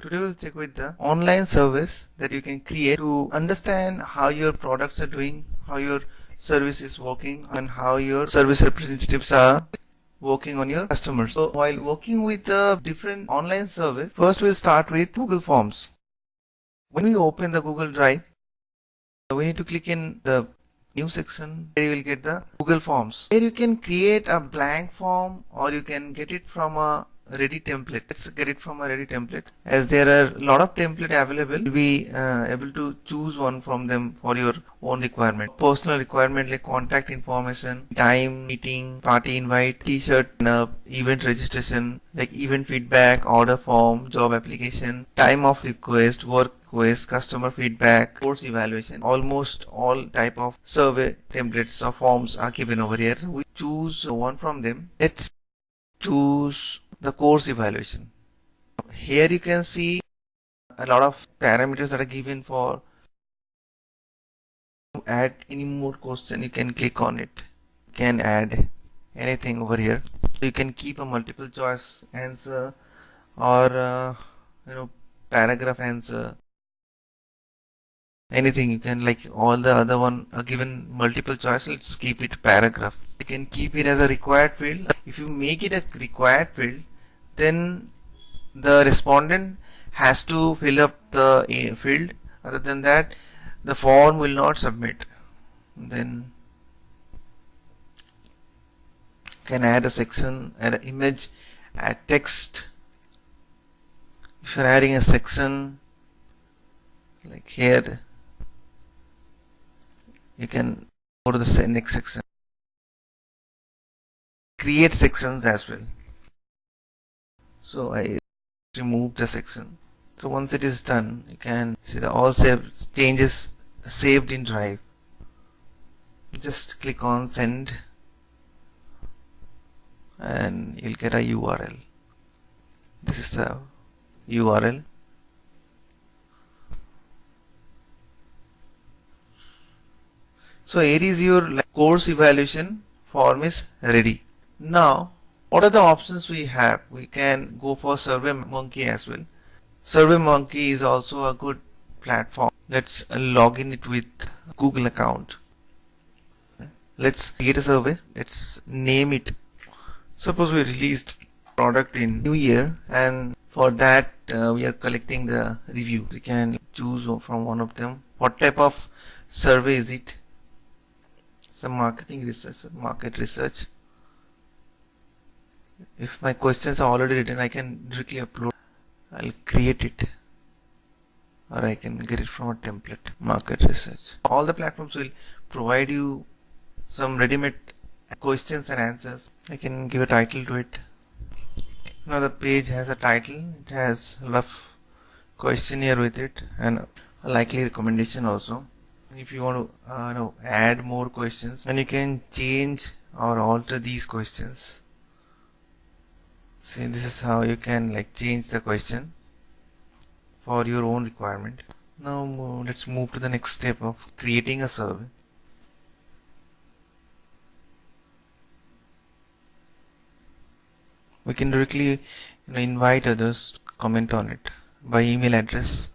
Today we'll check with the online service that you can create to understand how your products are doing, how your service is working, and how your service representatives are working on your customers. So while working with a different online service, first we'll start with Google Forms. When we open the Google Drive, we need to click in the new section where you will get the Google Forms. Here you can create a blank form or you can get it from a ready template. Let's get it from a ready template. As there are a lot of template available, you'll be able to choose one from them for your own requirement. Personal requirement like contact information, time, meeting, party invite, t-shirt, event registration, like event feedback, order form, job application, time of request, work request, customer feedback, course evaluation. Almost all type of survey templates or forms are given over here. We choose one from them. Let's choose the course evaluation. Here you can see a lot of parameters that are given for add any more question. You can click on it. You can add anything over here. You can keep a multiple choice answer or paragraph answer. Anything you can, like all the other one are given multiple choice. Let's keep it paragraph. You can keep it as a required field. If you make it a required field, then the respondent has to fill up the field. Other than that, the form will not submit. Then can add a section, add an image, add text. If you're adding a section like here, you can go to the next section. Create sections as well. So I remove the section. So once it is done, you can see the all changes saved in Drive. Just click on send and you'll get a URL. This is the URL. So here is your course evaluation form is ready. Now what are the options we have? We can go for SurveyMonkey as well. SurveyMonkey is also a good platform. Let's log in it with Google account. Let's create a survey. Let's name it. Suppose we released product in New Year, and for that we are collecting the review. We can choose from one of them. What type of survey is it? Some marketing research, market research. If my questions are already written, I can directly upload. I'll create it, or I can get it from a template. Market research. All the platforms will provide you some ready-made questions and answers. I can give a title to it. Now the page has a title. It has a rough questionnaire with it and a likely recommendation also. If you want to add more questions, and you can change or alter these questions. See, this is how you can change the question for your own requirement. Now let's move to the next step of creating a survey. We can directly invite others to comment on it by email address.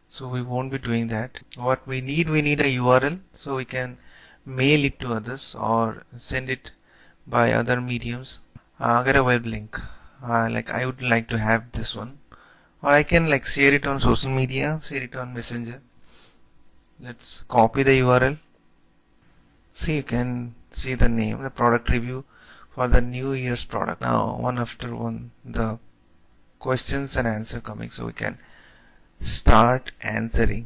So we won't be doing that. What we need a URL, so we can mail it to others or send it by other mediums. Get a web link. I would like to have this one, or I can share it on social media, share it on Messenger. Let's copy the URL. See, you can see the name, the product review for the New Year's product. Now one after one the questions and answer coming, so we can start answering.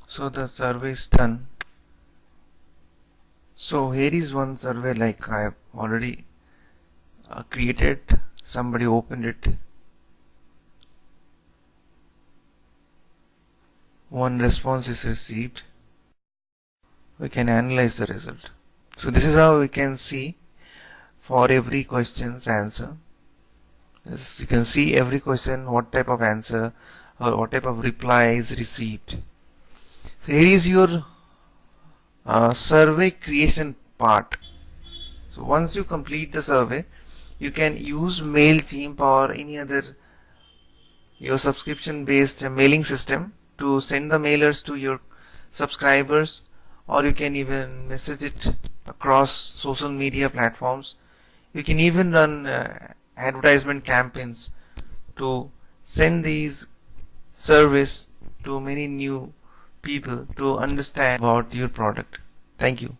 So the survey is done. So here is one survey I have already created. Somebody opened it. One response is received. We can analyze the result. So this is how we can see for every question's answer. Yes, you can see every question what type of answer or what type of reply is received. So here is your survey creation part. So once you complete the survey, you can use MailChimp or any other your subscription based mailing system to send the mailers to your subscribers, or you can even message it across social media platforms. You can even run advertisement campaigns to send these service to many new people to understand about your product. Thank you.